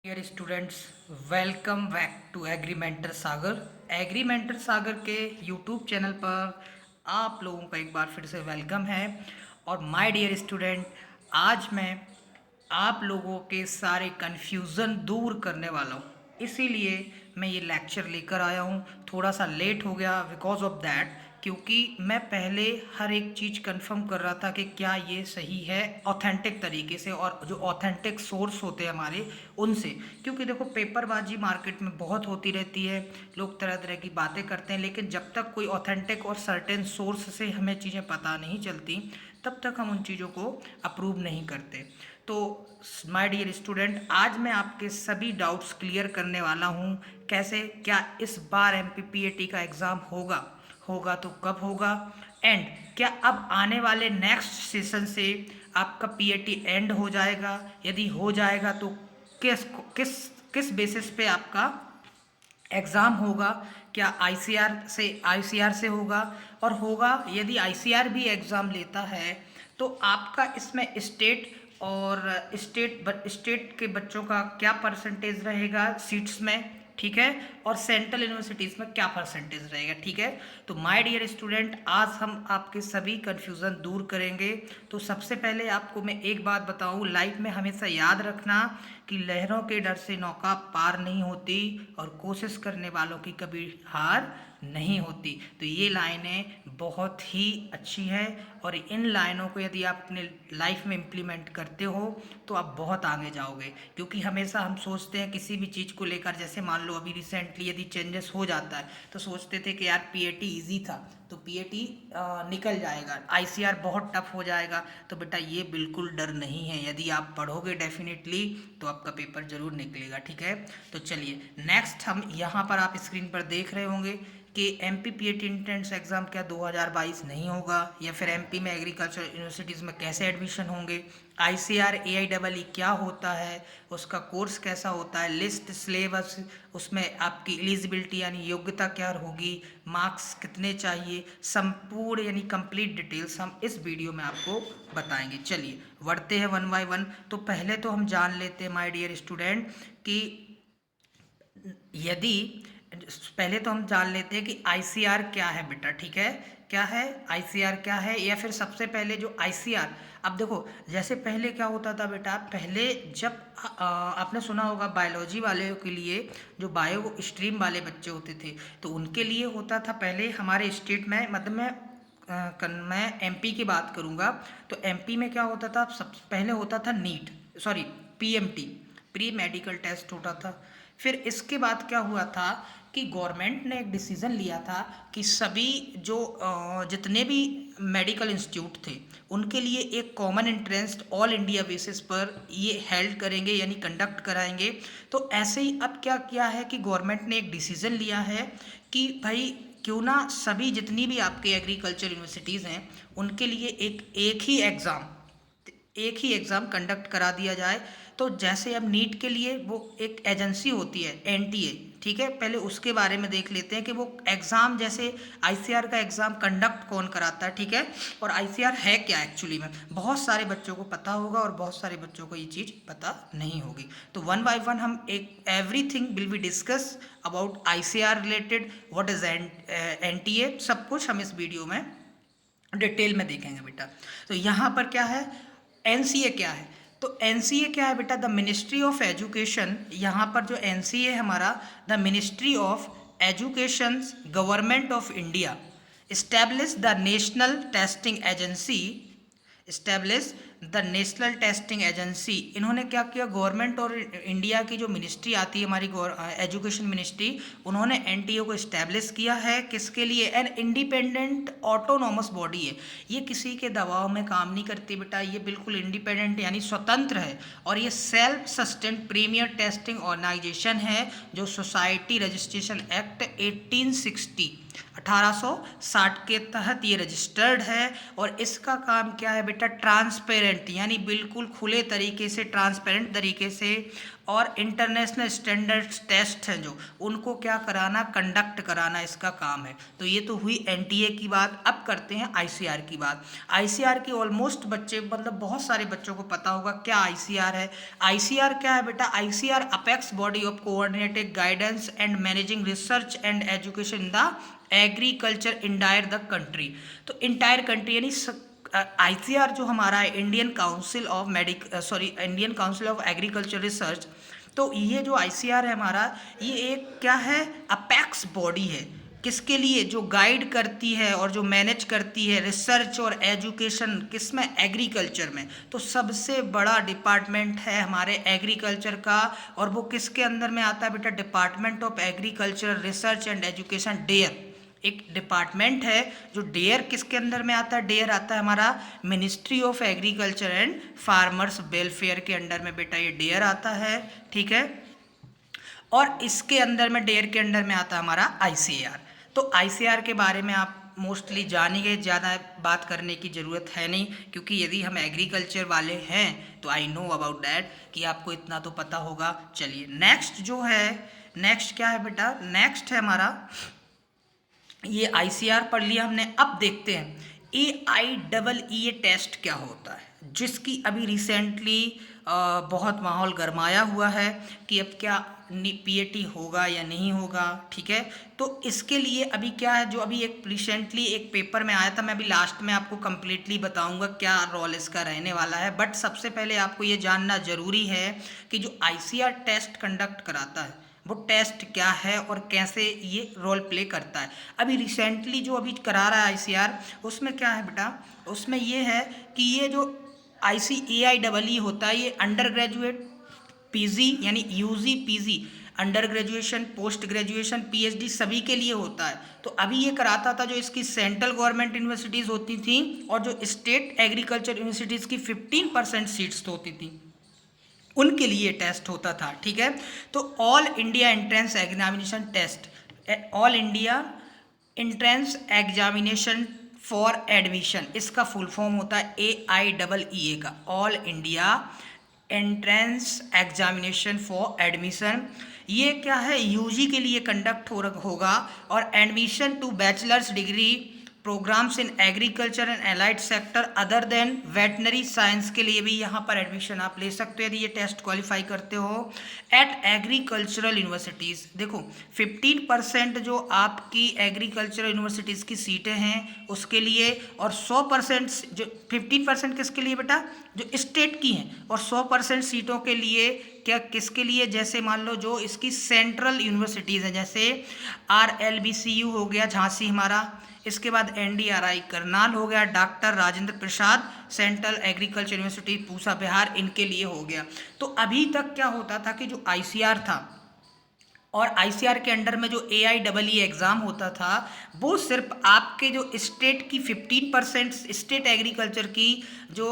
Dear students, welcome back to agrimentor Sagar. Agrimentor Sagar के YouTube channel पर आप लोगों का एक बार फिर से वेलकम है। और माय डियर स्टूडेंट, आज मैं आप लोगों के सारे कन्फ्यूज़न दूर करने वाला हूँ, इसीलिए मैं ये लेक्चर लेकर आया हूँ। थोड़ा सा लेट हो गया बिकॉज ऑफ दैट, क्योंकि मैं पहले हर एक चीज़ कंफर्म कर रहा था कि क्या ये सही है ऑथेंटिक तरीके से, और जो ऑथेंटिक सोर्स होते हैं हमारे उनसे। क्योंकि देखो, पेपरबाजी मार्केट में बहुत होती रहती है, लोग तरह तरह की बातें करते हैं, लेकिन जब तक कोई ऑथेंटिक और सर्टेन सोर्स से हमें चीज़ें पता नहीं चलती, तब तक हम उन चीज़ों को अप्रूव नहीं करते। तो माय डियर स्टूडेंट, आज मैं आपके सभी डाउट्स क्लियर करने वाला हूँ। कैसे, क्या इस बार MPPAT का एग्ज़ाम होगा, होगा तो कब होगा, एंड क्या अब आने वाले नेक्स्ट सेशन से आपका PAT एंड हो जाएगा, यदि हो जाएगा तो किस किस किस बेसिस पे आपका एग्ज़ाम होगा। क्या ICR से होगा, और होगा यदि ICR भी एग्ज़ाम लेता है तो आपका इसमें स्टेट के बच्चों का क्या परसेंटेज रहेगा सीट्स में, ठीक है, और सेंट्रल यूनिवर्सिटीज़ में क्या परसेंटेज रहेगा, ठीक है। तो माय डियर स्टूडेंट, आज हम आपके सभी कन्फ्यूज़न दूर करेंगे। तो सबसे पहले आपको मैं एक बात बताऊं, लाइफ में हमेशा याद रखना कि लहरों के डर से नौका पार नहीं होती, और कोशिश करने वालों की कभी हार नहीं होती। तो ये लाइनें बहुत ही अच्छी है, और इन लाइनों को यदि आप अपने लाइफ में इम्प्लीमेंट करते हो तो आप बहुत आगे जाओगे। क्योंकि हमेशा हम सोचते हैं किसी भी चीज़ को लेकर, जैसे मान लो अभी रिसेंटली यदि चेंजेस हो जाता है तो सोचते थे कि यार PAT ईजी था तो PAT निकल जाएगा, ICR बहुत टफ हो जाएगा। तो बेटा ये बिल्कुल डर नहीं है, यदि आप पढ़ोगे डेफिनेटली तो आपका पेपर जरूर निकलेगा, ठीक है। तो चलिए नेक्स्ट, हम यहाँ पर आप स्क्रीन पर देख रहे होंगे कि MPPAT एंट्रेंस एग्ज़ाम क्या 2022 नहीं होगा, या फिर MP में एग्रीकल्चर यूनिवर्सिटीज़ में कैसे एडमिशन होंगे, ICR AIEE क्या होता है, उसका कोर्स कैसा होता है, लिस्ट सिलेबस, उसमें आपकी एलिजिबिलिटी यानी योग्यता क्या होगी, मार्क्स कितने चाहिए, संपूर्ण यानी कंप्लीट डिटेल्स हम इस वीडियो में आपको बताएंगे। चलिए बढ़ते हैं वन बाय वन। तो पहले तो हम जान लेते हैं माय डियर स्टूडेंट कि यदि पहले तो हम जान लेते हैं कि ICR क्या है बेटा, ठीक है। क्या है ICR, क्या है, या फिर सबसे पहले जो ICR, अब देखो जैसे पहले क्या होता था बेटा, पहले जब आपने सुना होगा बायोलॉजी वाले के लिए, जो बायो स्ट्रीम वाले बच्चे होते थे तो उनके लिए होता था पहले हमारे स्टेट में, मतलब मैं MP की बात करूँगा तो MP में क्या होता था, सब पहले होता था NEET, sorry PMT, pre medical test होता था। फिर इसके बाद क्या हुआ था कि गवर्नमेंट ने एक डिसीज़न लिया था कि सभी जो जितने भी मेडिकल इंस्टीट्यूट थे उनके लिए एक common entrance all India basis पर ये हेल्ड करेंगे, यानी कंडक्ट कराएंगे। तो ऐसे ही अब क्या किया है कि गवर्नमेंट ने एक डिसीज़न लिया है कि भाई क्यों ना सभी जितनी भी आपके एग्रीकल्चर यूनिवर्सिटीज़ हैं उनके लिए एक ही एग्ज़ाम कंडक्ट करा दिया जाए। तो जैसे अब नीट के लिए वो एक एजेंसी होती है NTA, ठीक है, पहले उसके बारे में देख लेते हैं कि वो एग्ज़ाम, जैसे ICR का एग्ज़ाम कंडक्ट कौन कराता है, ठीक है, और ICR है क्या एक्चुअली में। बहुत सारे बच्चों को पता होगा और बहुत सारे बच्चों को ये चीज़ पता नहीं होगी। तो वन बाय वन हम एक everything will be discuss about ICR related, what is NTA, सब कुछ हम इस वीडियो में डिटेल में देखेंगे बेटा। तो यहाँ पर क्या है, NCA क्या है, तो NCA क्या है बेटा, द मिनिस्ट्री ऑफ एजुकेशन। यहाँ पर जो NCA है हमारा, the ministry of education, government of India establish the national testing agency, establish the national testing agency. इन्होंने क्या किया, गवर्नमेंट और इंडिया की जो मिनिस्ट्री आती है हमारी एजुकेशन मिनिस्ट्री, उन्होंने NTO को इस्टेब्लिश किया है, किसके लिए, एन इंडिपेंडेंट ऑटोनॉमस बॉडी है। ये किसी के दबाव में काम नहीं करती बेटा, ये बिल्कुल इंडिपेंडेंट यानी स्वतंत्र है, और ये self sustained premier testing organization है, जो सोसाइटी रजिस्ट्रेशन एक्ट 1860 के तहत ये रजिस्टर्ड है। और इसका काम क्या है बेटा, ट्रांसपेरेंट यानी बिल्कुल खुले तरीके से, ट्रांसपेरेंट तरीके से और इंटरनेशनल स्टैंडर्ड्स टेस्ट हैं जो उनको क्या कराना, कंडक्ट कराना इसका काम है। तो ये तो हुई एनटीए की बात। अब करते हैं आईसीआर की बात। आईसीआर की ऑलमोस्ट बच्चे मतलब बहुत सारे बच्चों को पता होगा क्या आईसीआर है। आईसीआर क्या है बेटा? ICR apex body of coordinated guidance and managing research and education in the agriculture entire the country. तो इंटायर कंट्री यानी आईसीआर जो हमारा है Indian council of Indian council of agriculture research. तो ये जो आईसीआर है हमारा, ये एक क्या है, अपेक्स बॉडी है। किसके लिए? जो गाइड करती है और जो मैनेज करती है रिसर्च और एजुकेशन, किसमें? एग्रीकल्चर में। तो सबसे बड़ा डिपार्टमेंट है हमारे एग्रीकल्चर का, और वो किसके अंदर में आता है बेटा? Department of agriculture research and education, DARE. एक डिपार्टमेंट है जो डेयर किसके अंदर में आता है? डेयर आता है हमारा ministry of agriculture and farmers welfare के अंडर में बेटा ये डेयर आता है, ठीक है। और इसके अंदर में, डेयर के अंडर में आता है हमारा आईसीआर। तो आईसीआर के बारे में आप मोस्टली जान ही गए, ज़्यादा बात करने की ज़रूरत है नहीं, क्योंकि यदि हम एग्रीकल्चर वाले हैं तो आई नो अबाउट दैट कि आपको इतना तो पता होगा। चलिए नेक्स्ट जो है, नेक्स्ट क्या है बेटा? नेक्स्ट है हमारा, ये आईसीआर पढ़ लिया हमने। अब देखते हैं AIEE टेस्ट क्या होता है, जिसकी अभी रिसेंटली बहुत माहौल गरमाया हुआ है कि अब क्या पीएटी होगा या नहीं होगा, ठीक है। तो इसके लिए अभी क्या है, जो अभी एक रिसेंटली एक पेपर में आया था, मैं अभी लास्ट में आपको कंप्लीटली बताऊंगा क्या रोल इसका रहने वाला है। बट सबसे पहले आपको ये जानना ज़रूरी है कि जो आईसीआर टेस्ट कंडक्ट कराता है वो टेस्ट क्या है और कैसे ये रोल प्ले करता है। अभी रिसेंटली जो अभी करा रहा है आईसीआर, उसमें क्या है बेटा? उसमें ये है कि ये जो AIEE होता है, ये अंडर ग्रेजुएट, पीजी यानी UG PG, under graduation, post graduation, PhD सभी के लिए होता है। तो अभी ये कराता था जो इसकी सेंट्रल गवर्नमेंट यूनिवर्सिटीज़ होती थी और जो स्टेट एग्रीकल्चर यूनिवर्सिटीज़ की 15% सीट्स होती थी, उनके लिए टेस्ट होता था, ठीक है। तो all India entrance examination test, all India entrance examination for admission, इसका फुल फॉर्म होता है AIEE का, all India entrance examination for admission. ये क्या है? यूजी के लिए कंडक्ट होगा, और admission to bachelors degree programs in agriculture and allied sector other than veterinary science के लिए भी यहाँ पर एडमिशन आप ले सकते हो यदि ये टेस्ट क्वालिफाई करते हो एट एग्रीकल्चरल यूनिवर्सिटीज़। देखो 15% जो आपकी एग्रीकल्चरल यूनिवर्सिटीज़ की सीटें हैं उसके लिए, और 100% जो 15% किसके लिए बेटा? जो स्टेट की हैं, और 100% सीटों के लिए क्या, किसके लिए? जैसे मान लो जो इसकी सेंट्रल यूनिवर्सिटीज़ हैं, जैसे RLBCU हो गया झांसी हमारा, इसके बाद NDRI करनाल हो गया, doctor Rajendra Prasad central agriculture university Pusa Bihar, इनके लिए हो गया। तो अभी तक क्या होता था कि जो आईसीआर था और आईसीआर के अंडर में जो AIEE एग्ज़ाम होता था वो सिर्फ आपके जो स्टेट की 15% स्टेट एग्रीकल्चर की जो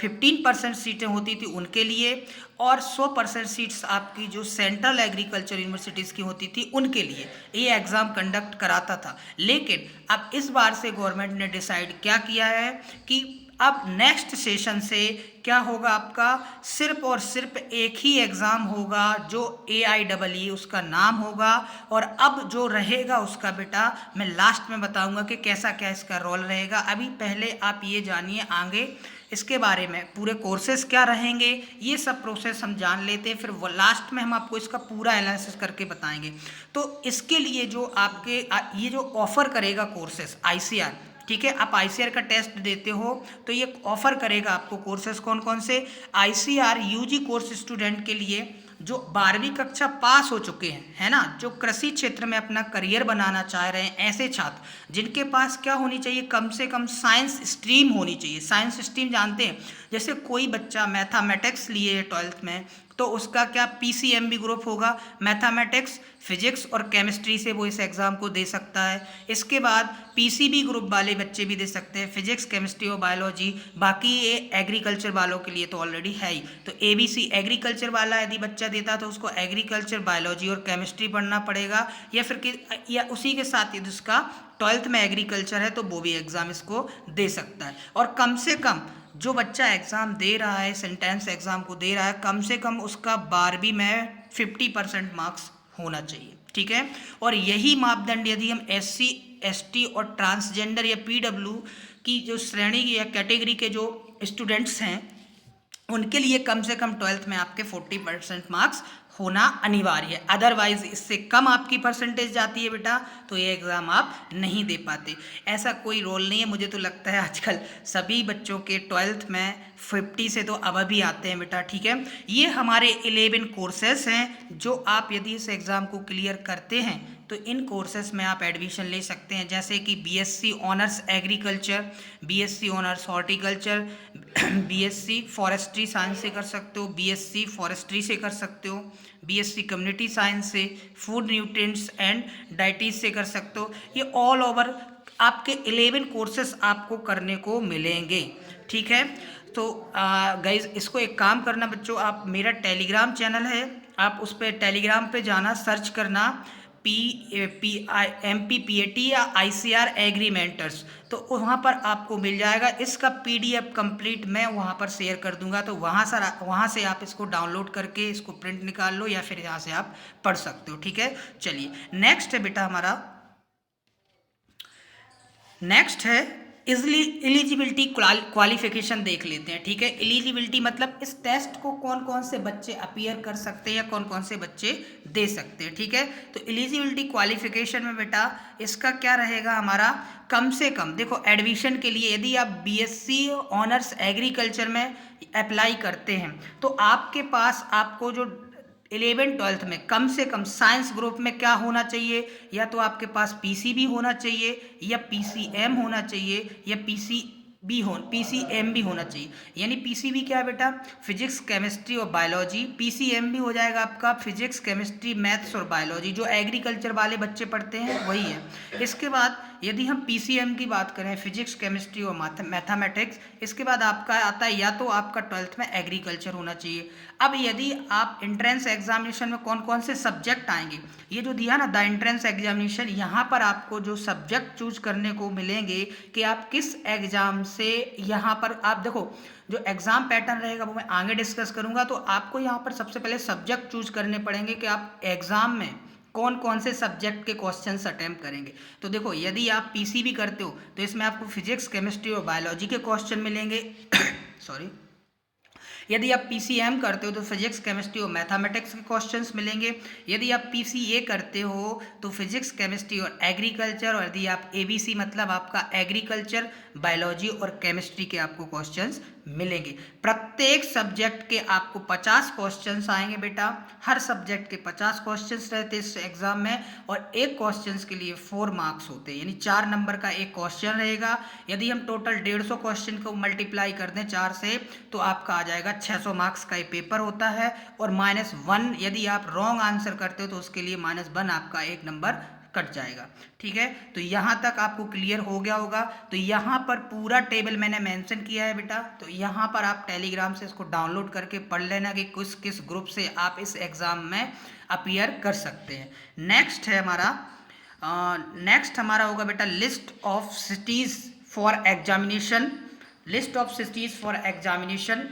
15% सीटें होती थी उनके लिए, और 100% सीट्स आपकी जो सेंट्रल एग्रीकल्चर यूनिवर्सिटीज़ की होती थी उनके लिए ये एग्ज़ाम कंडक्ट कराता था। लेकिन अब इस बार से गवर्नमेंट ने डिसाइड क्या किया है कि अब नेक्स्ट सेशन से क्या होगा, आपका सिर्फ और सिर्फ एक ही एग्ज़ाम होगा जो AIEE उसका नाम होगा, और अब जो रहेगा उसका बेटा मैं लास्ट में बताऊंगा कि कैसा क्या इसका रोल रहेगा। अभी पहले आप ये जानिए आगे इसके बारे में, पूरे कोर्सेज क्या रहेंगे ये सब प्रोसेस हम जान लेते हैं, फिर वो लास्ट में हम आपको इसका पूरा एनालिसिस करके बताएंगे। तो इसके लिए जो आपके ये जो ऑफ़र करेगा कोर्सेज आईसीआर, ठीक है, आप आईसीआर का टेस्ट देते हो तो ये ऑफर करेगा आपको कोर्सेज कौन कौन से? आईसीआर यूजी कोर्स स्टूडेंट के लिए जो 12वीं कक्षा पास हो चुके हैं, है ना, जो कृषि क्षेत्र में अपना करियर बनाना चाह रहे हैं, ऐसे छात्र जिनके पास क्या होनी चाहिए, कम से कम साइंस स्ट्रीम होनी चाहिए। साइंस स्ट्रीम जानते हैं, जैसे कोई बच्चा मैथमेटिक्स लिए 12th में तो उसका क्या PCMB ग्रुप होगा, मैथमेटिक्स, फिजिक्स और केमिस्ट्री से वो इस एग्ज़ाम को दे सकता है। इसके बाद PCB ग्रुप वाले बच्चे भी दे सकते हैं, फिजिक्स, केमिस्ट्री और बायोलॉजी। बाकी ये एग्रीकल्चर वालों के लिए तो ऑलरेडी है ही। तो ABC एग्रीकल्चर वाला यदि बच्चा देता तो उसको एग्रीकल्चर, बायोलॉजी और केमिस्ट्री पढ़ना पड़ेगा, या फिर या उसी के साथ यदि उसका 12th में एग्रीकल्चर है तो वो भी एग्ज़ाम इसको दे सकता है। और कम से कम जो बच्चा एग्ज़ाम दे रहा है, सेंटेंस एग्ज़ाम को दे रहा है, कम से कम उसका 12वीं में 50% मार्क्स होना चाहिए, ठीक है। और यही मापदंड यदि हम SC ST और ट्रांसजेंडर या PW की जो श्रेणी या कैटेगरी के जो स्टूडेंट्स हैं उनके लिए कम से कम 12th में आपके 40% मार्क्स होना अनिवार्य है। अदरवाइज इससे कम आपकी परसेंटेज जाती है बेटा तो ये एग्ज़ाम आप नहीं दे पाते। ऐसा कोई रोल नहीं है, मुझे तो लगता है आजकल सभी बच्चों के 12th में 50 से तो अब भी आते हैं बेटा, ठीक है। ये हमारे 11 कोर्सेस हैं जो आप यदि इस एग्ज़ाम को क्लियर करते हैं तो इन कोर्सेस में आप एडमिशन ले सकते हैं, जैसे कि BSc honours agriculture, BSc honours horticulture, BSc forestry science से कर सकते हो, BSc फॉरेस्ट्री से कर सकते हो, BSc कम्युनिटी साइंस से, फूड न्यूट्रिएंट्स एंड डाइटीज से कर सकते हो। ये ऑल ओवर आपके 11 कोर्सेस आपको करने को मिलेंगे, ठीक है। तो गाइज इसको एक काम करना बच्चों, आप मेरा टेलीग्राम चैनल है, आप उस पर टेलीग्राम पे जाना, सर्च करना MPPAT या ICR एग्रीमेंटर्स, तो वहाँ पर आपको मिल जाएगा। इसका PDF कंप्लीट मैं वहाँ पर शेयर कर दूंगा, तो वहाँ से आप इसको डाउनलोड करके इसको प्रिंट निकाल लो या फिर यहाँ से आप पढ़ सकते हो, ठीक है। चलिए नेक्स्ट है बेटा हमारा, नेक्स्ट है एलिजिबिलिटी क्वालिफिकेशन देख लेते हैं, ठीक है। एलिजिबिलिटी मतलब इस टेस्ट को कौन कौन से बच्चे अपीयर कर सकते हैं या कौन कौन से बच्चे दे सकते हैं, ठीक है। तो एलिजिबिलिटी क्वालिफिकेशन में बेटा इसका क्या रहेगा हमारा, कम से कम देखो एडमिशन के लिए यदि आप BSc ऑनर्स एग्रीकल्चर में अप्लाई करते हैं तो आपके पास आपको जो 11-12 में कम से कम साइंस ग्रुप में क्या होना चाहिए, या तो आपके पास PCB होना चाहिए या PCM होना चाहिए या PCM भी होना चाहिए। यानी PCB क्या है बेटा, फिजिक्स केमिस्ट्री और बायोलॉजी, PCM भी हो जाएगा आपका फिजिक्स केमिस्ट्री मैथ्स और बायोलॉजी, जो एग्रीकल्चर वाले बच्चे पढ़ते हैं वही है। इसके बाद यदि हम PCM की बात करें, फिजिक्स केमिस्ट्री और मैथमेटिक्स, इसके बाद आपका आता है या तो आपका 12th में एग्रीकल्चर होना चाहिए। अब यदि आप एंट्रेंस एग्जामिनेशन में कौन कौन से सब्जेक्ट आएंगे, ये जो दिया ना द एंट्रेंस एग्जामिनेशन, यहाँ पर आपको जो सब्जेक्ट चूज करने को मिलेंगे कि आप किस एग्जाम से, यहाँ पर आप देखो जो एग्जाम पैटर्न रहेगा वो मैं आगे डिस्कस करूँगा। तो आपको यहाँ पर सबसे पहले सब्जेक्ट चूज करने पड़ेंगे कि आप एग्जाम में कौन कौन से सब्जेक्ट के क्वेश्चंस अटेम्प्ट करेंगे। तो देखो यदि आप PCB करते हो तो इसमें आपको फिजिक्स केमिस्ट्री और बायोलॉजी के क्वेश्चन मिलेंगे सॉरी। यदि आप PCM करते हो तो फिजिक्स केमिस्ट्री और मैथमेटिक्स के क्वेश्चंस मिलेंगे। यदि आप PCA करते हो तो फिजिक्स केमिस्ट्री और एग्रीकल्चर, और यदि आप ABC मतलब आपका एग्रीकल्चर, बायोलॉजी और केमिस्ट्री के आपको क्वेश्चंस मिलेंगे। प्रत्येक सब्जेक्ट के आपको 50 क्वेश्चंस आएंगे बेटा, हर सब्जेक्ट के 50 क्वेश्चंस रहते हैं इस एग्जाम में, और एक क्वेश्चंस के लिए 4 मार्क्स होते हैं, यानी 4 नंबर का एक क्वेश्चन रहेगा। यदि हम टोटल 150 क्वेश्चन को मल्टीप्लाई कर दें 4 से तो आपका आ जाएगा 600 मार्क्स का ये पेपर होता है। और -1 यदि आप रॉन्ग आंसर करते हो तो उसके लिए -1 आपका एक नंबर कट जाएगा, ठीक है। तो यहाँ तक आपको क्लियर हो गया होगा। तो यहाँ पर पूरा टेबल मैंने मेंशन किया है बेटा, तो यहाँ पर आप टेलीग्राम से इसको डाउनलोड करके पढ़ लेना कि किस किस ग्रुप से आप इस एग्ज़ाम में अपीयर कर सकते हैं। नेक्स्ट है हमारा, नेक्स्ट हमारा होगा बेटा list of cities for examination. List of cities for examination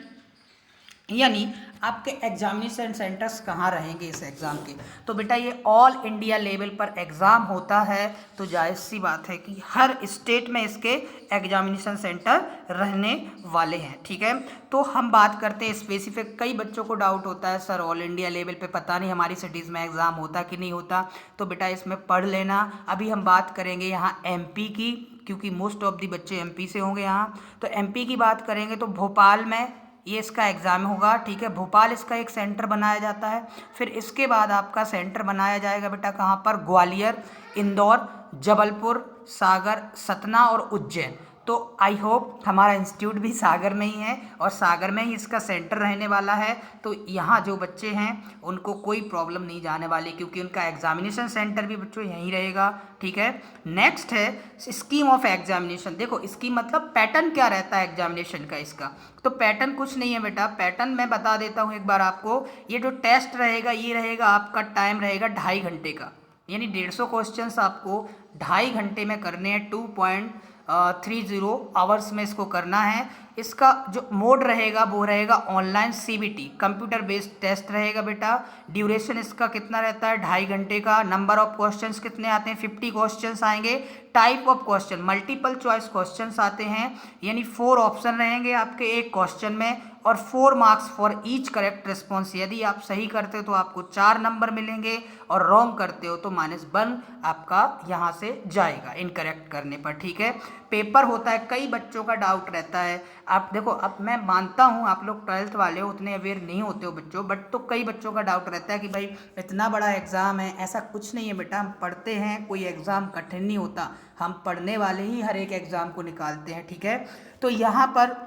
यानी आपके एग्जामिनेशन सेंटर्स कहाँ रहेंगे इस एग्ज़ाम के। तो बेटा ये ऑल इंडिया लेवल पर एग्ज़ाम होता है, तो जायज़ सी बात है कि हर स्टेट में इसके एग्जामिनेशन सेंटर रहने वाले हैं, ठीक है। तो हम बात करते हैं स्पेसिफिक, कई बच्चों को डाउट होता है सर ऑल इंडिया लेवल पे पता नहीं हमारी सिटीज़ में एग्ज़ाम होता कि नहीं होता। तो बेटा इसमें पढ़ लेना। अभी हम बात करेंगे यहाँ MP की, क्योंकि मोस्ट ऑफ दी बच्चे MP से होंगे यहाँ। तो MP की बात करेंगे तो भोपाल में ये इसका एग्ज़ाम होगा, ठीक है। भोपाल इसका एक सेंटर बनाया जाता है। फिर इसके बाद आपका सेंटर बनाया जाएगा बेटा कहाँ पर, ग्वालियर, इंदौर, जबलपुर, सागर, सतना और उज्जैन। तो आई होप हमारा इंस्टीट्यूट भी सागर में ही है और सागर में ही इसका सेंटर रहने वाला है। तो यहाँ जो बच्चे हैं उनको कोई प्रॉब्लम नहीं जाने वाली, क्योंकि उनका एग्जामिनेशन सेंटर भी बच्चों यहीं रहेगा, ठीक है। नेक्स्ट है स्कीम ऑफ एग्जामिनेशन। देखो स्कीम मतलब पैटर्न क्या रहता है एग्जामिनेशन का इसका। तो पैटर्न कुछ नहीं है बेटा, पैटर्न मैं बता देता हूँ एक बार आपको। ये जो टेस्ट रहेगा ये रहेगा आपका, टाइम रहेगा 2.5 घंटे का, यानी 150 क्वेश्चंस आपको 2.5 घंटे में करने हैं। 2.30 आवर्स में इसको करना है। इसका जो मोड रहेगा वो रहेगा online CBT, computer based test रहेगा बेटा। ड्यूरेशन इसका कितना रहता है, 2.5 घंटे का। नंबर ऑफ क्वेश्चंस कितने आते हैं, 50 क्वेश्चंस आएंगे। Type of question multiple choice questions आते हैं, यानी 4 ऑप्शन रहेंगे आपके एक क्वेश्चन में, और 4 marks for each correct response. यदि आप सही करते हो तो आपको 4 नंबर मिलेंगे, और रॉन्ग करते हो तो -1 आपका यहाँ से जाएगा इनकरेक्ट करने पर, ठीक है। पेपर होता है, कई बच्चों का डाउट रहता है। आप देखो, अब मैं मानता हूँ आप लोग 12th वाले हो, उतने अवेयर नहीं होते हो बच्चों, बट तो कई बच्चों का डाउट रहता है कि भाई इतना बड़ा एग्ज़ाम है। ऐसा कुछ नहीं है बेटा, हम पढ़ते हैं, कोई एग्ज़ाम कठिन नहीं होता, हम पढ़ने वाले ही हर एक एग्ज़ाम को निकालते हैं, ठीक है। तो यहाँ पर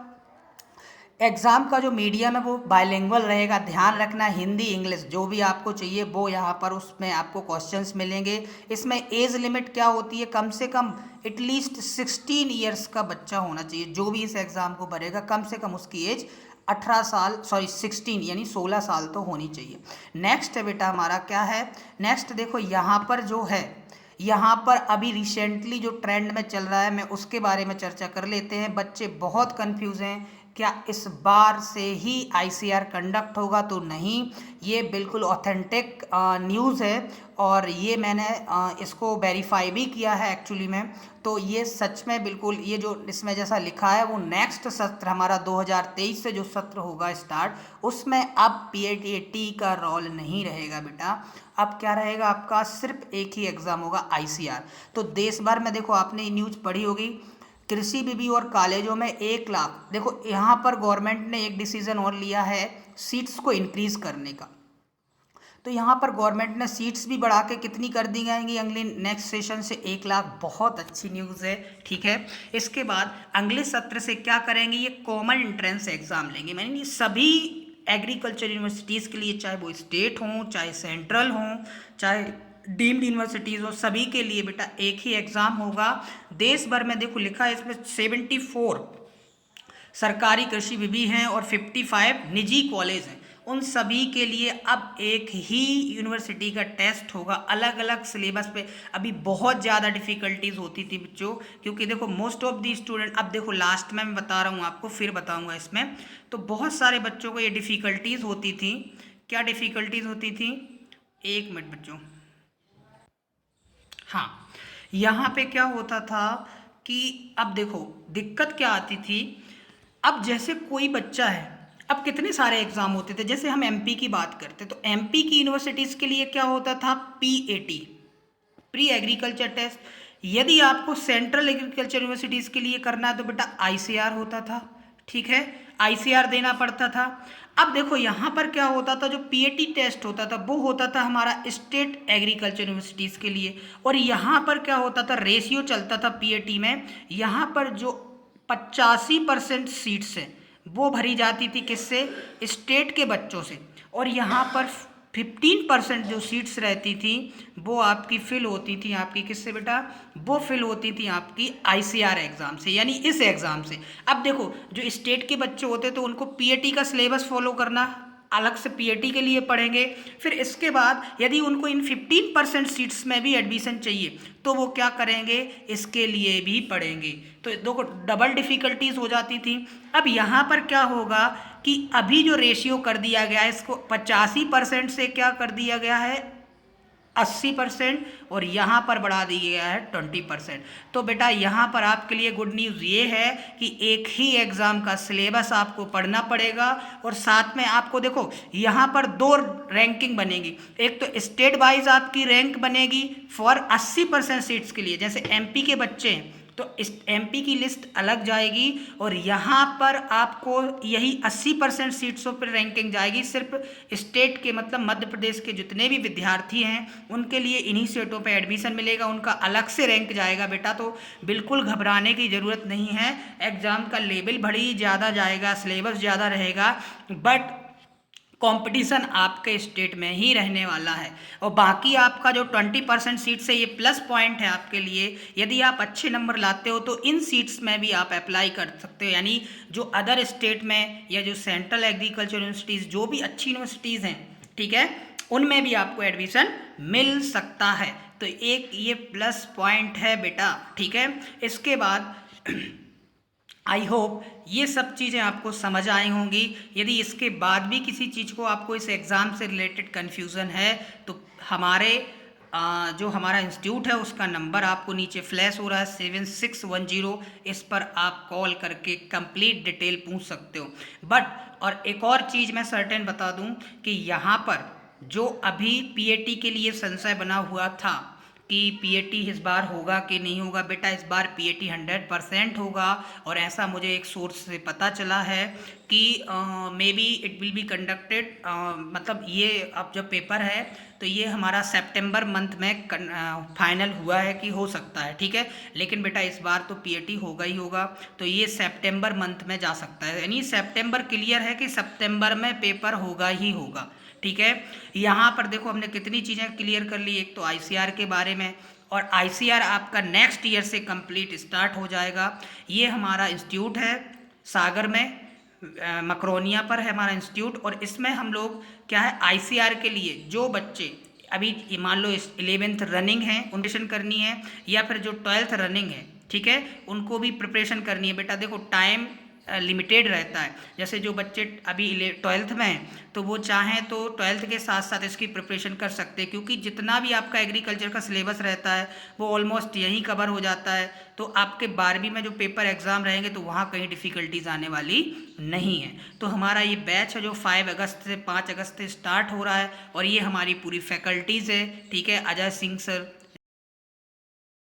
एग्ज़ाम का जो मीडियम है वो बाइलिंगुअल रहेगा। ध्यान रखना, हिंदी इंग्लिश जो भी आपको चाहिए वो यहाँ पर उसमें आपको क्वेश्चंस मिलेंगे। इसमें एज लिमिट क्या होती है, कम से कम एटलीस्ट 16 ईयर्स का बच्चा होना चाहिए। जो भी इस एग्ज़ाम को भरेगा कम से कम उसकी एज 16 यानी 16 साल तो होनी चाहिए। नेक्स्ट है बेटा हमारा क्या है, नेक्स्ट देखो यहाँ पर जो है, यहाँ पर अभी रिसेंटली जो ट्रेंड में चल रहा है, मैं उसके बारे में चर्चा कर लेते हैं। बच्चे बहुत कंफ्यूज हैं, क्या इस बार से ही ICR कंडक्ट होगा, तो नहीं, ये बिल्कुल ऑथेंटिक न्यूज़ है, और ये मैंने इसको वेरीफाई भी किया है एक्चुअली में। तो ये सच में बिल्कुल, ये जो इसमें जैसा लिखा है वो नेक्स्ट सत्र हमारा 2023 से जो सत्र होगा स्टार्ट, उसमें अब PAT का रोल नहीं रहेगा बेटा। अब क्या रहेगा आपका, सिर्फ एक ही एग्ज़ाम होगा ICR। तो देश भर में देखो, आपने न्यूज़ पढ़ी होगी, कृषि विवि और कॉलेजों में 1 लाख, देखो यहाँ पर गवर्नमेंट ने एक डिसीजन और लिया है सीट्स को इंक्रीज करने का। तो यहाँ पर गवर्नमेंट ने सीट्स भी बढ़ा के कितनी कर दी जाएंगी अगले नेक्स्ट सेशन से, 1 लाख। बहुत अच्छी न्यूज़ है, ठीक है। इसके बाद अगले सत्र से क्या करेंगे, ये कॉमन एंट्रेंस एग्जाम लेंगे। मैंने ये सभी एग्रीकल्चर यूनिवर्सिटीज़ के लिए, चाहे वो स्टेट हों, चाहे सेंट्रल हों, चाहे डीम्ड यूनिवर्सिटीज़ हो, सभी के लिए बेटा एक ही एग्ज़ाम होगा। देश भर में देखो लिखा है इसमें 74 सरकारी कृषि विवि हैं और 55 निजी कॉलेज हैं। उन सभी के लिए अब एक ही यूनिवर्सिटी का टेस्ट होगा, अलग अलग सिलेबस पे। अभी बहुत ज़्यादा डिफ़िकल्टीज होती थी बच्चों, क्योंकि देखो मोस्ट ऑफ दी स्टूडेंट, अब देखो लास्ट में मैं बता रहा हूँ आपको, फिर बताऊँगा इसमें, तो बहुत सारे बच्चों को ये डिफ़िकल्टीज होती थी। क्या डिफ़िकल्टीज होती थी, 1 मिनट बच्चों, हाँ, यहाँ पे क्या होता था कि अब देखो दिक्कत क्या आती थी। अब जैसे कोई बच्चा है, अब कितने सारे एग्जाम होते थे, जैसे हम MP की बात करते तो MP की यूनिवर्सिटीज़ के लिए क्या होता था, PAT, प्री एग्रीकल्चर टेस्ट। यदि आपको सेंट्रल एग्रीकल्चर यूनिवर्सिटीज़ के लिए करना है तो बेटा ICR होता था, ठीक है, ICR देना पड़ता था। अब देखो यहाँ पर क्या होता था, जो PAT टेस्ट होता था वो होता था हमारा स्टेट एग्रीकल्चर यूनिवर्सिटीज़ के लिए, और यहाँ पर क्या होता था, रेशियो चलता था PAT में। यहाँ पर जो 85% सीट्स हैं वो भरी जाती थी किससे, स्टेट के बच्चों से, और यहाँ पर 15% जो सीट्स रहती थी वो आपकी फिल होती थी आपकी किससे बेटा, वो फिल होती थी आपकी ICR एग्ज़ाम से, यानी इस एग्ज़ाम से। अब देखो जो स्टेट के बच्चे होते तो उनको PAT का सिलेबस फॉलो करना, अलग से PAT के लिए पढ़ेंगे। फिर इसके बाद यदि उनको इन 15% सीट्स में भी एडमिशन चाहिए तो वो क्या करेंगे, इसके लिए भी पढ़ेंगे। तो देखो डबल डिफ़िकल्टीज हो जाती थी। अब यहाँ पर क्या होगा कि अभी जो रेशियो कर दिया गया है इसको 85% से क्या कर दिया गया है 80%, और यहाँ पर बढ़ा दिया गया है 20%। तो बेटा यहाँ पर आपके लिए गुड न्यूज़ ये है कि एक ही एग्ज़ाम का सिलेबस आपको पढ़ना पड़ेगा, और साथ में आपको देखो यहाँ पर 2 रैंकिंग बनेगी। एक तो स्टेट वाइज आपकी रैंक बनेगी फॉर 80% सीट्स के लिए, जैसे MP के बच्चे हैं तो इस MP की लिस्ट अलग जाएगी, और यहाँ पर आपको यही 80% सीट्सों पर रैंकिंग जाएगी। सिर्फ स्टेट के मतलब मध्य प्रदेश के जितने भी विद्यार्थी हैं उनके लिए इन्हीं सीटों पर एडमिशन मिलेगा, उनका अलग से रैंक जाएगा बेटा। तो बिल्कुल घबराने की ज़रूरत नहीं है, एग्ज़ाम का लेवल बड़ी ज़्यादा जाएगा, सिलेबस ज़्यादा रहेगा, बट कंपटीशन आपके स्टेट में ही रहने वाला है। और बाकी आपका जो 20% सीट्स है ये प्लस पॉइंट है आपके लिए। यदि आप अच्छे नंबर लाते हो तो इन सीट्स में भी आप अप्लाई कर सकते हो, यानी जो अदर स्टेट में या जो सेंट्रल एग्रीकल्चर यूनिवर्सिटीज़ जो भी अच्छी यूनिवर्सिटीज़ हैं, ठीक है, उनमें भी आपको एडमिशन मिल सकता है। तो एक ये प्लस पॉइंट है बेटा, ठीक है। इसके बाद आई होप ये सब चीज़ें आपको समझ आई होंगी। यदि इसके बाद भी किसी चीज़ को आपको इस एग्ज़ाम से रिलेटेड कन्फ्यूज़न है तो हमारे जो हमारा इंस्टीट्यूट है उसका नंबर आपको नीचे फ्लैश हो रहा है 7610, इस पर आप कॉल करके कंप्लीट डिटेल पूछ सकते हो। बट और एक और चीज़ मैं सर्टेन बता दूं कि यहाँ पर जो अभी पीएटी के लिए संशय बना हुआ था कि पीएटी इस बार होगा कि नहीं होगा, बेटा इस बार पीएटी 100% होगा। और ऐसा मुझे एक सोर्स से पता चला है कि may be it will be conducted, मतलब ये अब जब पेपर है तो ये हमारा सितंबर मंथ में फाइनल हुआ है कि हो सकता है, ठीक है। लेकिन बेटा इस बार तो पीएटी होगा ही होगा, तो ये सितंबर मंथ में जा सकता है, यानी सितंबर क्लियर है कि सितंबर में पेपर होगा ही होगा, ठीक है। यहाँ पर देखो हमने कितनी चीज़ें क्लियर कर ली, एक तो आईसीआर के बारे में, और आईसीआर आपका नेक्स्ट ईयर से कंप्लीट स्टार्ट हो जाएगा। ये हमारा इंस्टीट्यूट है सागर में, मकरोनिया पर है हमारा इंस्टीट्यूट, और इसमें हम लोग क्या है आईसीआर के लिए जो बच्चे अभी मान लो 11th रनिंग है उन्हें करनी है, या फिर जो 12th रनिंग है, ठीक है, उनको भी प्रिपरेशन करनी है। बेटा देखो टाइम लिमिटेड रहता है, जैसे जो बच्चे अभी 12th में हैं तो वो चाहें तो 12th के साथ साथ इसकी प्रिपरेशन कर सकते हैं, क्योंकि जितना भी आपका एग्रीकल्चर का सिलेबस रहता है वो ऑलमोस्ट यहीं कवर हो जाता है। तो आपके 12वीं में जो पेपर एग्ज़ाम रहेंगे तो वहाँ कहीं डिफ़िकल्टीज आने वाली नहीं है। तो हमारा ये बैच है जो 5 अगस्त से 5 अगस्त से स्टार्ट हो रहा है, और ये हमारी पूरी फैकल्टीज़ है, ठीक है। अजय सिंह सर,